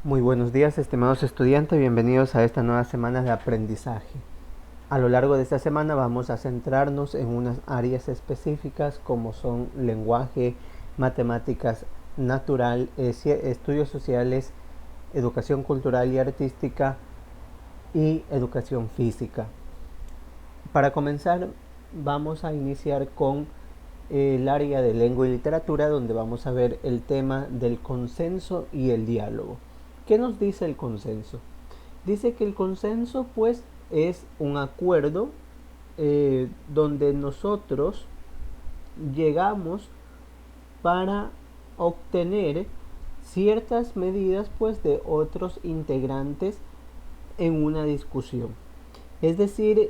Muy buenos días, estimados estudiantes, bienvenidos a esta nueva semana de aprendizaje. A lo largo de esta semana vamos a centrarnos en unas áreas específicas como son lenguaje, matemáticas natural, estudios sociales, educación cultural y artística y educación física. Para comenzar, vamos a iniciar con el área de lengua y literatura, donde vamos a ver el tema del consenso y el diálogo. ¿Qué nos dice el consenso? Dice que el consenso pues es un acuerdo donde nosotros llegamos para obtener ciertas medidas pues de otros integrantes en una discusión. Es decir,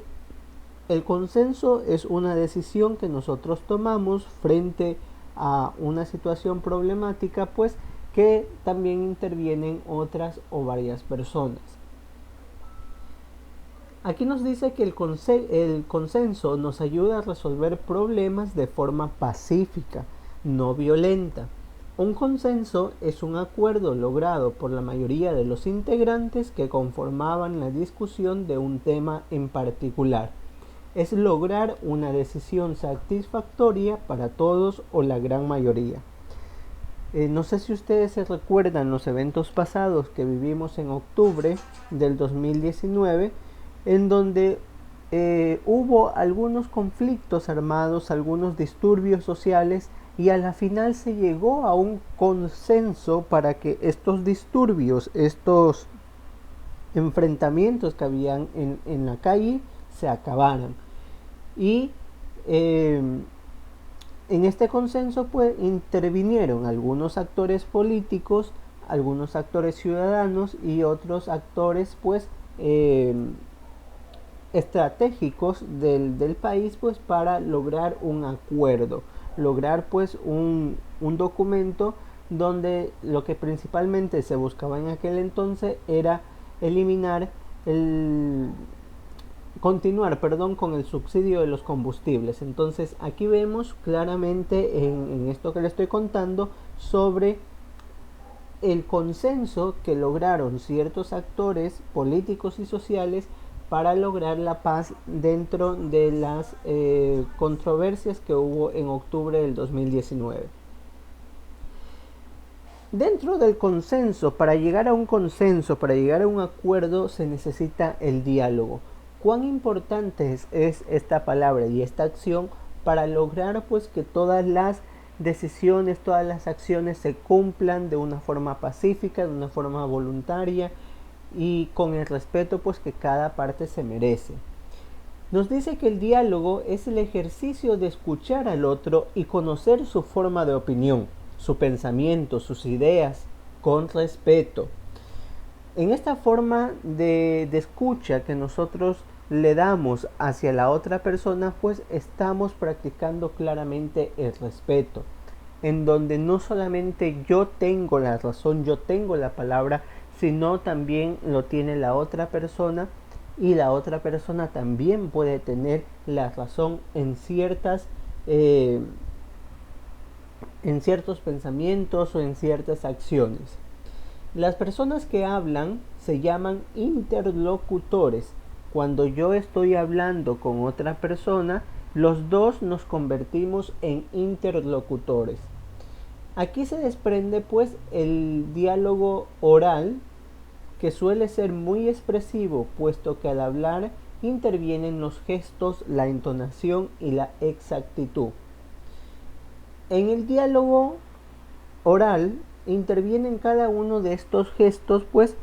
el consenso es una decisión que nosotros tomamos frente a una situación problemática, pues que también intervienen otras o varias personas. Aquí nos dice que el consenso nos ayuda a resolver problemas de forma pacífica, no violenta. Un consenso es un acuerdo logrado por la mayoría de los integrantes que conformaban la discusión de un tema en particular. Es lograr una decisión satisfactoria para todos o la gran mayoría. No sé si ustedes se recuerdan los eventos pasados que vivimos en octubre del 2019, en donde hubo algunos conflictos armados, algunos disturbios sociales, y a la final se llegó a un consenso para que estos disturbios, estos enfrentamientos que habían en la calle, se acabaran. Y en este consenso pues intervinieron algunos actores políticos, algunos actores ciudadanos y otros actores pues estratégicos del país pues para lograr un acuerdo, lograr pues un documento donde lo que principalmente se buscaba en aquel entonces era eliminar con el subsidio de los combustibles. Entonces aquí vemos claramente en esto que le estoy contando sobre el consenso que lograron ciertos actores políticos y sociales para lograr la paz dentro de las controversias que hubo en octubre del 2019. Dentro del consenso, para llegar a un consenso, para llegar a un acuerdo, se necesita el diálogo. ¿Cuán importante es esta palabra y esta acción para lograr pues que todas las decisiones, todas las acciones se cumplan de una forma pacífica, de una forma voluntaria y con el respeto pues que cada parte se merece? Nos dice que el diálogo es el ejercicio de escuchar al otro y conocer su forma de opinión, su pensamiento, sus ideas, con respeto. En esta forma de escucha que nosotros le damos hacia la otra persona, pues estamos practicando claramente el respeto, en donde no solamente yo tengo la razón, yo tengo la palabra, sino también lo tiene la otra persona, y la otra persona también puede tener la razón en ciertos pensamientos o en ciertas acciones. Las personas que hablan se llaman interlocutores. Cuando yo estoy hablando con otra persona, los dos nos convertimos en interlocutores. Aquí se desprende pues el diálogo oral, que suele ser muy expresivo, puesto que al hablar intervienen los gestos, la entonación y la exactitud. En el diálogo oral intervienen cada uno de estos gestos pues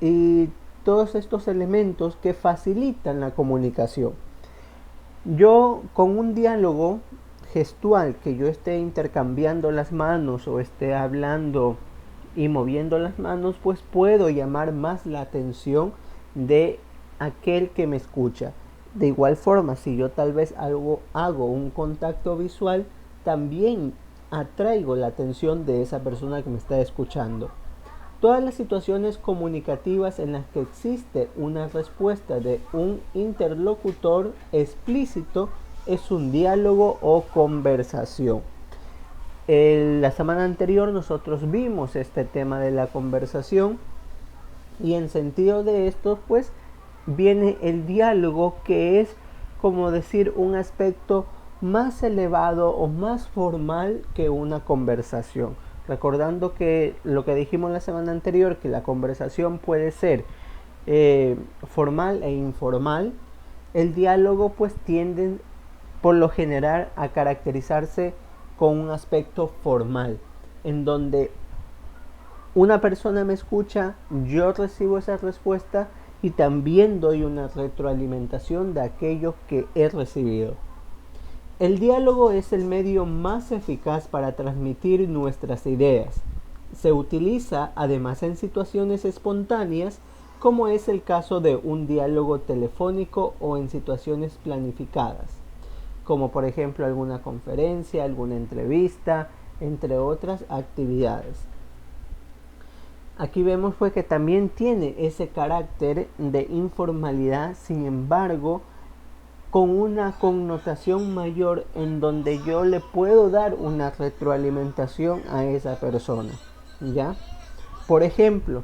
y todos estos elementos que facilitan la comunicación. Yo con un diálogo gestual, que yo esté intercambiando las manos o esté hablando y moviendo las manos, pues puedo llamar más la atención de aquel que me escucha. De igual forma, si yo tal vez hago un contacto visual, también atraigo la atención de esa persona que me está escuchando. Todas las situaciones comunicativas en las que existe una respuesta de un interlocutor explícito es un diálogo o conversación. La semana anterior nosotros vimos este tema de la conversación y en sentido de esto pues viene el diálogo, que es como decir un aspecto más elevado o más formal que una conversación. Recordando que lo que dijimos la semana anterior, que la conversación puede ser formal e informal, el diálogo pues tiende por lo general a caracterizarse con un aspecto formal, en donde una persona me escucha, yo recibo esa respuesta y también doy una retroalimentación de aquello que he recibido. El diálogo es el medio más eficaz para transmitir nuestras ideas. Se utiliza además en situaciones espontáneas, como es el caso de un diálogo telefónico, o en situaciones planificadas, como por ejemplo alguna conferencia, alguna entrevista, entre otras actividades. Aquí vemos pues que también tiene ese carácter de informalidad, sin embargo, con una connotación mayor, en donde yo le puedo dar una retroalimentación a esa persona, ¿ya? Por ejemplo,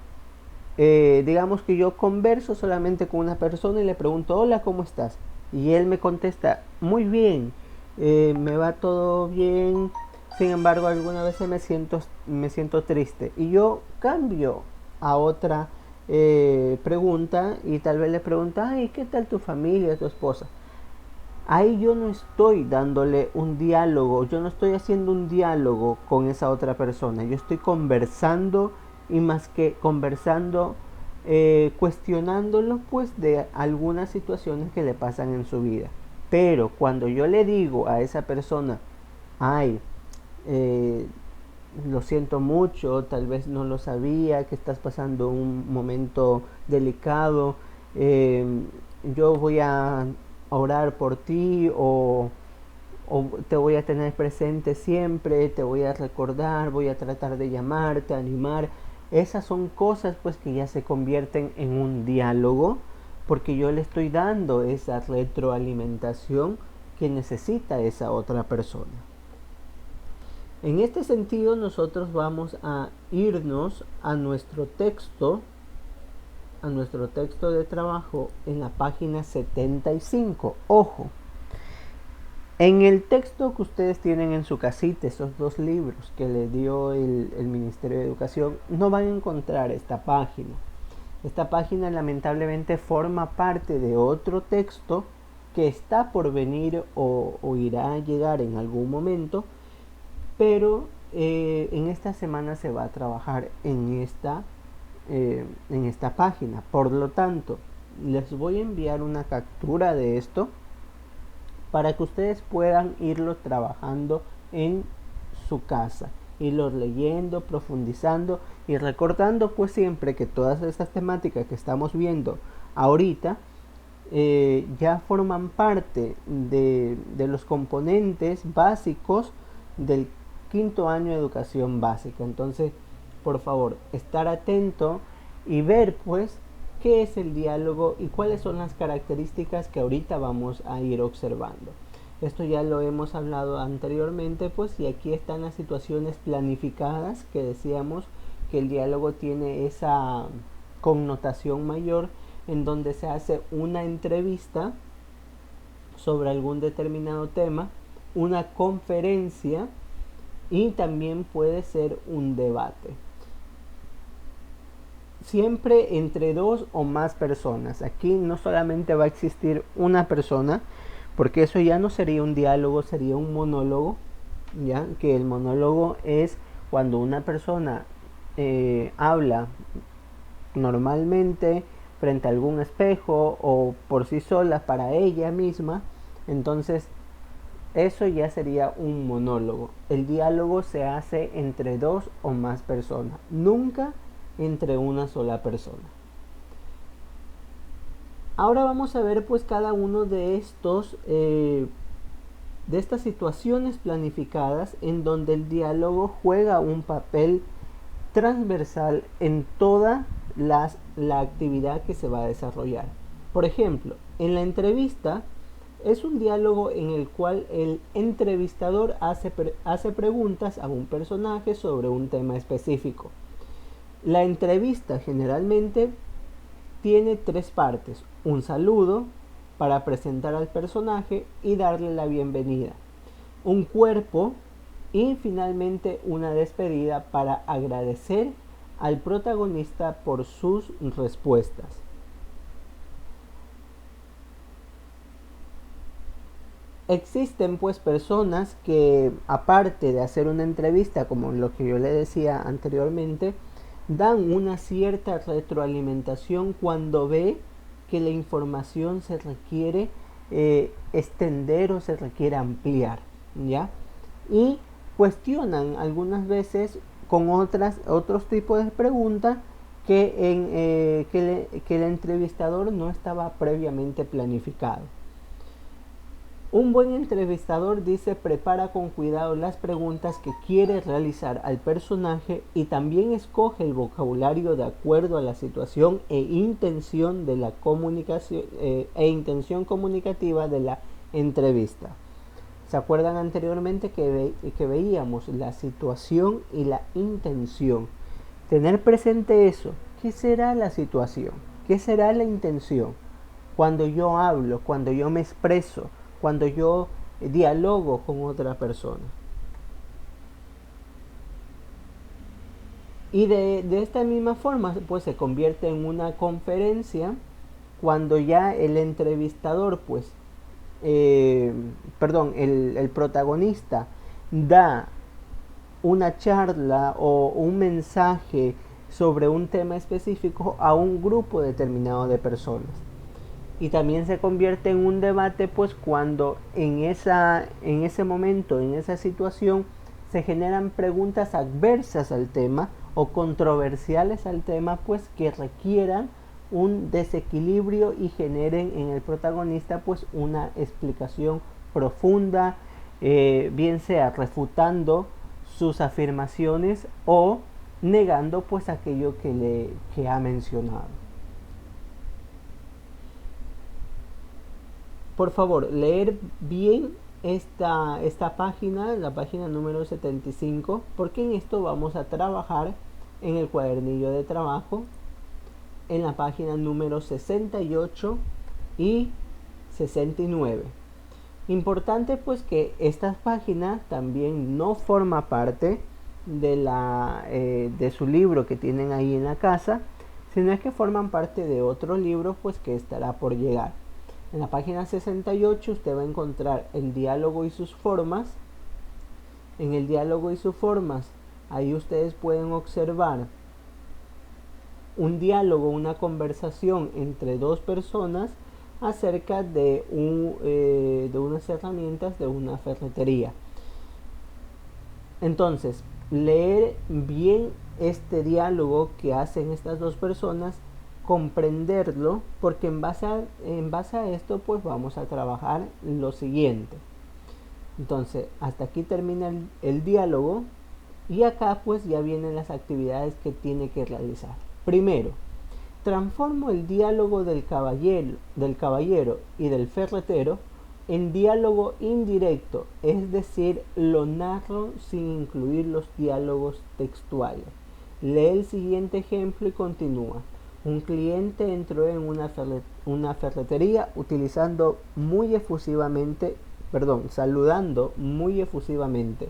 digamos que yo converso solamente con una persona y le pregunto, hola, ¿cómo estás? Y él me contesta, muy bien, me va todo bien, sin embargo, algunas veces me siento triste. Y yo cambio a otra pregunta y tal vez le pregunto, ay, ¿qué tal tu familia, tu esposa? Ahí yo no estoy dándole un diálogo, yo no estoy haciendo un diálogo con esa otra persona, yo estoy conversando, y más que conversando, cuestionándolo pues de algunas situaciones que le pasan en su vida. Pero cuando yo le digo a esa persona, ay, eh, lo siento mucho, tal vez no lo sabía, que estás pasando un momento delicado, eh, yo voy a orar por ti, o te voy a tener presente siempre, te voy a recordar, voy a tratar de llamarte, animar. Esas son cosas pues que ya se convierten en un diálogo, porque yo le estoy dando esa retroalimentación que necesita esa otra persona. En este sentido, nosotros vamos a irnos a nuestro texto de trabajo en la página 75. Ojo, en el texto que ustedes tienen en su casita, esos dos libros que le dio el Ministerio de Educación, no van a encontrar esta página. Esta página lamentablemente forma parte de otro texto que está por venir, o irá a llegar en algún momento, pero en esta semana se va a trabajar en esta página. Por lo tanto, les voy a enviar una captura de esto para que ustedes puedan irlo trabajando en su casa, irlos leyendo, profundizando y recordando pues siempre que todas estas temáticas que estamos viendo ahorita ya forman parte de los componentes básicos del quinto año de educación básica. Entonces, por favor, estar atento y ver pues qué es el diálogo y cuáles son las características que ahorita vamos a ir observando. Esto ya lo hemos hablado anteriormente pues, y aquí están las situaciones planificadas que decíamos que el diálogo tiene esa connotación mayor, en donde se hace una entrevista sobre algún determinado tema, una conferencia, y también puede ser un debate. Siempre entre dos o más personas. Aquí no solamente va a existir una persona, porque eso ya no sería un diálogo, sería un monólogo, ya que el monólogo es cuando una persona habla normalmente frente a algún espejo o por sí sola para ella misma. Entonces eso ya sería un monólogo. El diálogo se hace entre dos o más personas, nunca entre una sola persona. Ahora vamos a ver pues cada uno de estos de estas situaciones planificadas, en donde el diálogo juega un papel transversal en toda la actividad que se va a desarrollar. Por ejemplo, en la entrevista Es un diálogo en el cual el entrevistador hace preguntas a un personaje sobre un tema específico. La entrevista generalmente tiene tres partes: un saludo para presentar al personaje y darle la bienvenida, un cuerpo y finalmente una despedida para agradecer al protagonista por sus respuestas. Existen pues personas que, aparte de hacer una entrevista, como lo que yo le decía anteriormente, dan una cierta retroalimentación cuando ve que la información se requiere extender o se requiere ampliar, ¿ya? Y cuestionan algunas veces con otros tipos de preguntas que el entrevistador no estaba previamente planificado. Un buen entrevistador, dice, prepara con cuidado las preguntas que quiere realizar al personaje y también escoge el vocabulario de acuerdo a la situación e intención de la comunicación intención comunicativa de la entrevista. ¿Se acuerdan anteriormente que veíamos la situación y la intención? Tener presente eso. ¿Qué será la situación? ¿Qué será la intención? Cuando yo hablo, cuando yo me expreso, cuando yo dialogo con otra persona. Y de esta misma forma, pues se convierte en una conferencia cuando ya el entrevistador, pues, el protagonista da una charla o un mensaje sobre un tema específico a un grupo determinado de personas. Y también se convierte en un debate, pues, cuando en ese momento, en esa situación, se generan preguntas adversas al tema o controversiales al tema, pues, que requieran un desequilibrio y generen en el protagonista, pues, una explicación profunda, bien sea refutando sus afirmaciones o negando, pues, aquello que ha mencionado. Por favor, leer bien esta página, la página número 75, porque en esto vamos a trabajar en el cuadernillo de trabajo, en la página número 68 y 69. Importante pues que estas páginas también no forma parte de su libro que tienen ahí en la casa, sino es que forman parte de otro libro pues que estará por llegar. En la página 68 usted va a encontrar el diálogo y sus formas. En el diálogo y sus formas, ahí ustedes pueden observar un diálogo, una conversación entre dos personas acerca de unas herramientas de una ferretería. Entonces, leer bien este diálogo que hacen estas dos personas, comprenderlo, porque en base a esto pues vamos a trabajar lo siguiente. Entonces hasta aquí termina el diálogo y acá pues ya vienen las actividades que tiene que realizar. Primero, transformo el diálogo del caballero y del ferretero en diálogo indirecto, es decir, lo narro sin incluir los diálogos textuales. Lee el siguiente ejemplo y continúa. Un cliente entró en una ferretería saludando muy efusivamente.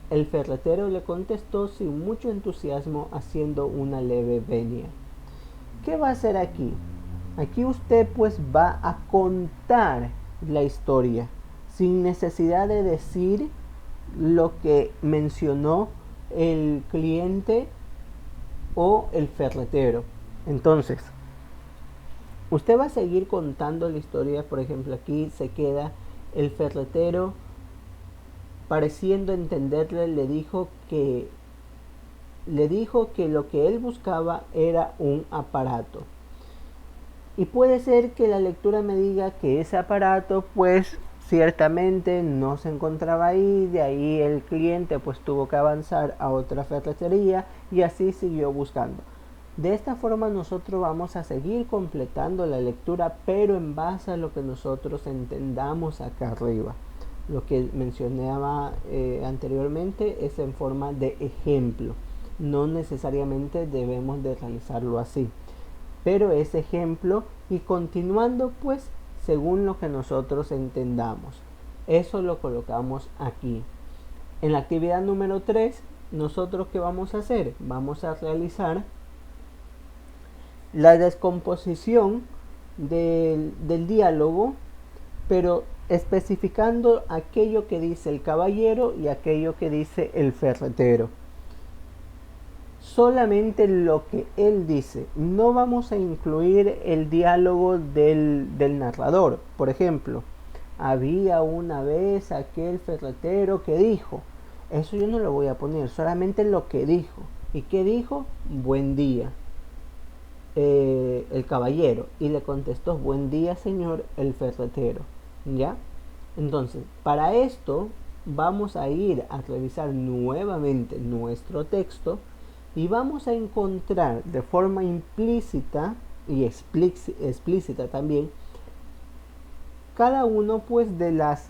El ferretero le contestó sin mucho entusiasmo, haciendo una leve venia. ¿Qué va a hacer aquí? Aquí usted pues va a contar la historia sin necesidad de decir lo que mencionó el cliente o el ferretero. Entonces, usted va a seguir contando la historia. Por ejemplo, aquí se queda el ferretero pareciendo entenderle, le dijo que lo que él buscaba era un aparato. Y puede ser que la lectura me diga que ese aparato pues ciertamente no se encontraba ahí, de ahí el cliente pues tuvo que avanzar a otra ferretería y así siguió buscando. De esta forma nosotros vamos a seguir completando la lectura, pero en base a lo que nosotros entendamos acá arriba. Lo que mencionaba anteriormente es en forma de ejemplo. No necesariamente debemos de realizarlo así, pero es ejemplo y continuando pues según lo que nosotros entendamos. Eso lo colocamos aquí. En la actividad número 3, nosotros ¿qué vamos a hacer? Vamos a realizar la descomposición del diálogo, pero especificando aquello que dice el caballero y aquello que dice el ferretero. Solamente lo que él dice. No vamos a incluir el diálogo del narrador. Por ejemplo, había una vez aquel ferretero que dijo. Eso yo no lo voy a poner, solamente lo que dijo. ¿Y qué dijo? Buen día. El caballero, y le contestó buen día señor el ferretero. ¿Ya? Entonces, para esto vamos a ir a revisar nuevamente nuestro texto y vamos a encontrar de forma implícita y explícita también cada uno pues de las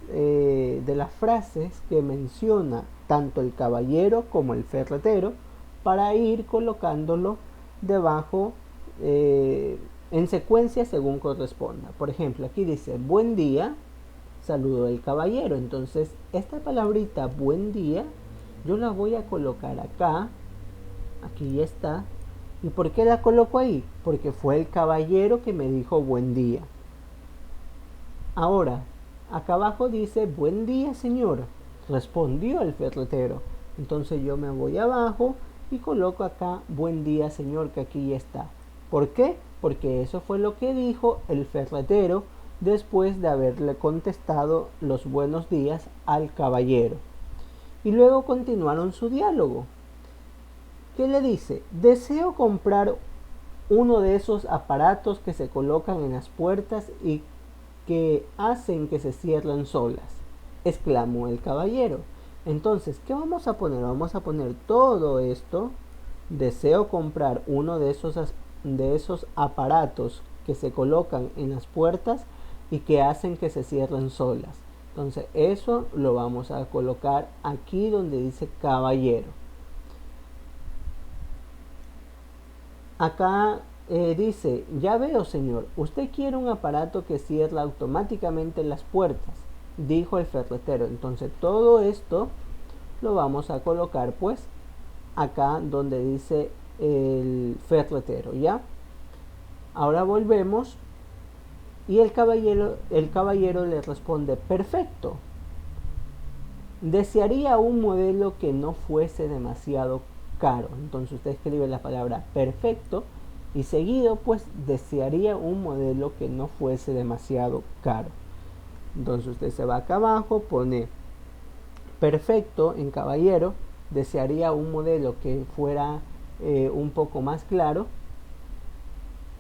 frases que menciona tanto el caballero como el ferretero, para ir colocándolo debajo en secuencia según corresponda. Por ejemplo, aquí dice buen día, saludo del caballero. Entonces esta palabrita buen día yo la voy a colocar acá. Aquí ya está. ¿Y por qué la coloco ahí? Porque fue el caballero que me dijo buen día. Ahora, acá abajo dice buen día señor, respondió el ferretero. Entonces yo me voy abajo y coloco acá buen día señor, que aquí ya está. ¿Por qué? Porque eso fue lo que dijo el ferretero después de haberle contestado los buenos días al caballero. Y luego continuaron su diálogo. ¿Qué le dice? Deseo comprar uno de esos aparatos que se colocan en las puertas y que hacen que se cierren solas, exclamó el caballero. Entonces, ¿qué vamos a poner? Vamos a poner todo esto. Deseo comprar uno de esos aparatos que se colocan en las puertas y que hacen que se cierren solas. Entonces, eso lo vamos a colocar aquí donde dice caballero. Acá dice, ya veo señor, usted quiere un aparato que cierra automáticamente las puertas, dijo el ferretero. Entonces todo esto lo vamos a colocar pues acá donde dice el ferretero, ¿ya? Ahora volvemos y el caballero le responde, perfecto. Desearía un modelo que no fuese demasiado caro. Entonces usted escribe la palabra perfecto y seguido pues desearía un modelo que no fuese demasiado caro. Entonces usted se va acá abajo, pone perfecto en caballero, desearía un modelo que fuera un poco más claro,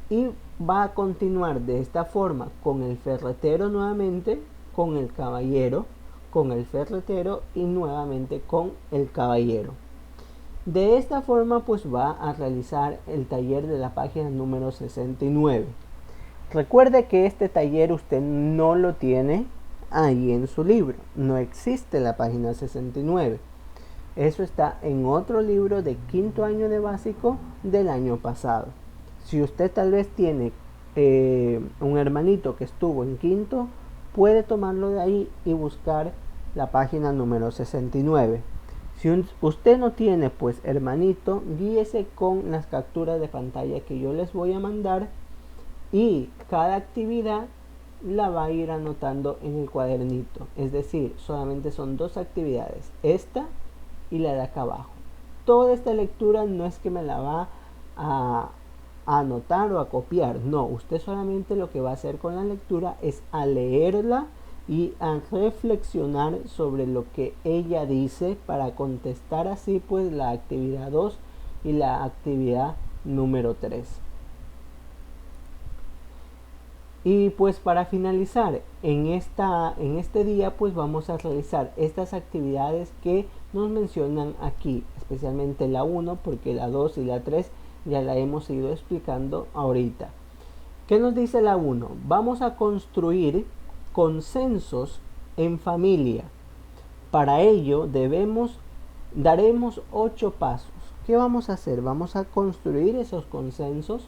y va a continuar de esta forma con el ferretero nuevamente, con el caballero, con el ferretero y nuevamente con el caballero. De esta forma pues va a realizar el taller de la página número 69. Recuerde que este taller usted no lo tiene ahí en su libro, no existe la página 69. Eso está en otro libro de quinto año de básico del año pasado. Si usted tal vez tiene un hermanito que estuvo en quinto, puede tomarlo de ahí y buscar la página número 69. Si usted no tiene pues hermanito, guíese con las capturas de pantalla que yo les voy a mandar, y cada actividad la va a ir anotando en el cuadernito. Es decir, solamente son 2 actividades, esta y la de acá abajo. Toda esta lectura no es que me la va a anotar o a copiar, no, usted solamente lo que va a hacer con la lectura es a leerla y a reflexionar sobre lo que ella dice para contestar así pues la actividad 2 y la actividad número 3. Y pues para finalizar en este día pues vamos a realizar estas actividades que nos mencionan aquí, especialmente la 1 porque la 2 y la 3 ya la hemos ido explicando ahorita. ¿Qué nos dice la 1? Vamos a construir consensos en familia. Para ello daremos 8 pasos. ¿Qué vamos a hacer? Vamos a construir esos consensos,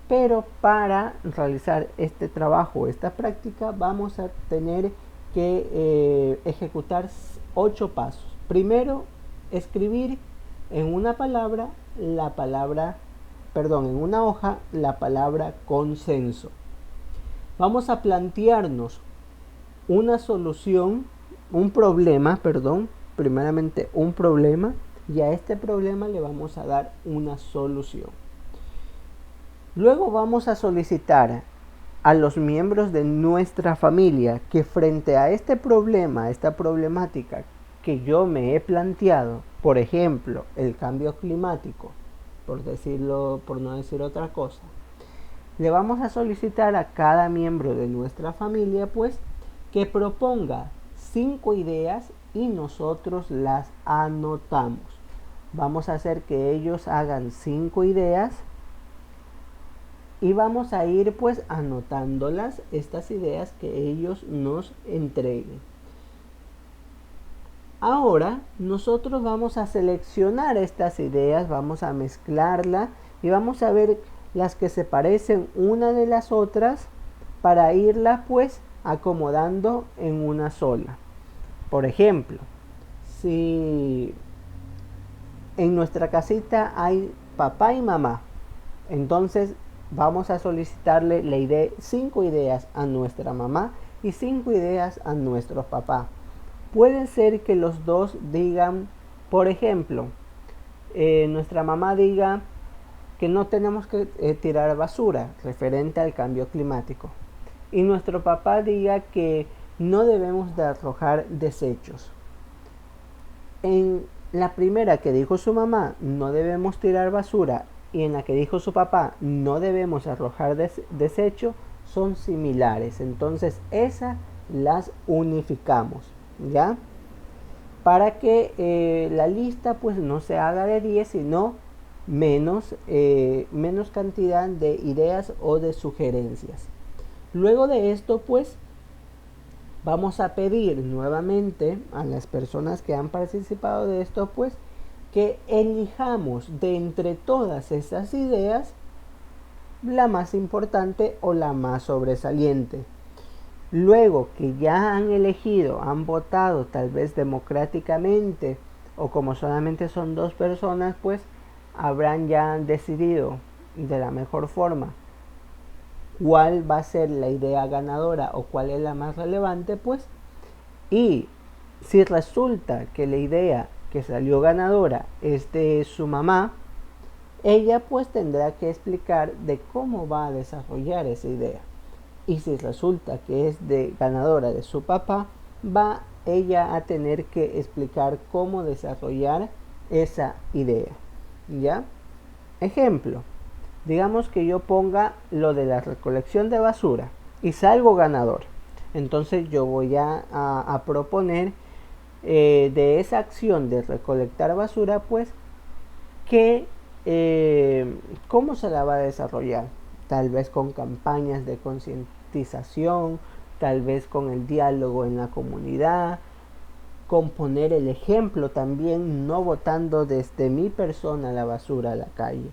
pero para realizar este trabajo, esta práctica, vamos a tener que ejecutar 8 pasos. Primero, escribir en una en una hoja la palabra consenso. Vamos a plantearnos una solución, primeramente un problema, y a este problema le vamos a dar una solución. Luego vamos a solicitar a los miembros de nuestra familia que frente a este problema, a esta problemática que yo me he planteado, por ejemplo, el cambio climático, por no decir otra cosa, le vamos a solicitar a cada miembro de nuestra familia pues que proponga 5 ideas y nosotros las anotamos. Vamos a hacer que ellos hagan 5 ideas y vamos a ir pues anotándolas, estas ideas que ellos nos entreguen. Ahora nosotros vamos a seleccionar estas ideas, vamos a mezclarlas y vamos a ver las que se parecen una de las otras para irlas pues acomodando en una sola. Por ejemplo, si en nuestra casita hay papá y mamá, entonces vamos a solicitarle 5 ideas a nuestra mamá y 5 ideas a nuestro papá. Puede ser que los dos digan, por ejemplo, nuestra mamá diga que no tenemos que tirar basura referente al cambio climático, y nuestro papá diga que no debemos de arrojar desechos. En la primera que dijo su mamá, no debemos tirar basura, y en la que dijo su papá, no debemos arrojar desecho, son similares. Entonces esas las unificamos, ¿ya? Para que la lista pues no se haga de 10, sino menos cantidad de ideas o de sugerencias. Luego de esto pues vamos a pedir nuevamente a las personas que han participado de esto pues que elijamos de entre todas esas ideas la más importante o la más sobresaliente. Luego que ya han elegido, han votado tal vez democráticamente, o como solamente son 2 personas, pues habrán ya decidido de la mejor forma cuál va a ser la idea ganadora o cuál es la más relevante, pues, y si resulta que la idea que salió ganadora es de su mamá, ella pues tendrá que explicar de cómo va a desarrollar esa idea. Y si resulta que es ganadora de su papá, va ella a tener que explicar cómo desarrollar esa idea, ¿ya? Ejemplo, digamos que yo ponga lo de la recolección de basura y salgo ganador. Entonces yo voy a proponer de esa acción de recolectar basura, pues, que cómo se la va a desarrollar. Tal vez con campañas de concientización, tal vez con el diálogo en la comunidad, con poner el ejemplo también, no botando desde mi persona la basura a la calle.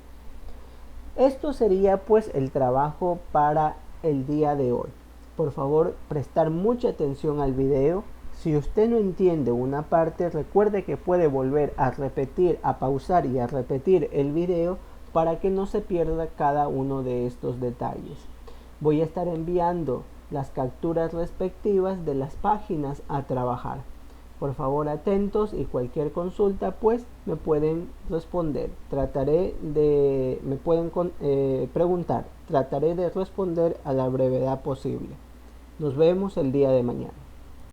Esto sería pues el trabajo para el día de hoy. Por favor, prestar mucha atención al video. Si usted no entiende una parte, recuerde que puede volver a repetir, a pausar y a repetir el video para que no se pierda cada uno de estos detalles. Voy a estar enviando las capturas respectivas de las páginas a trabajar. Por favor, atentos, y cualquier consulta pues me pueden responder. Me pueden preguntar. Trataré de responder a la brevedad posible. Nos vemos el día de mañana.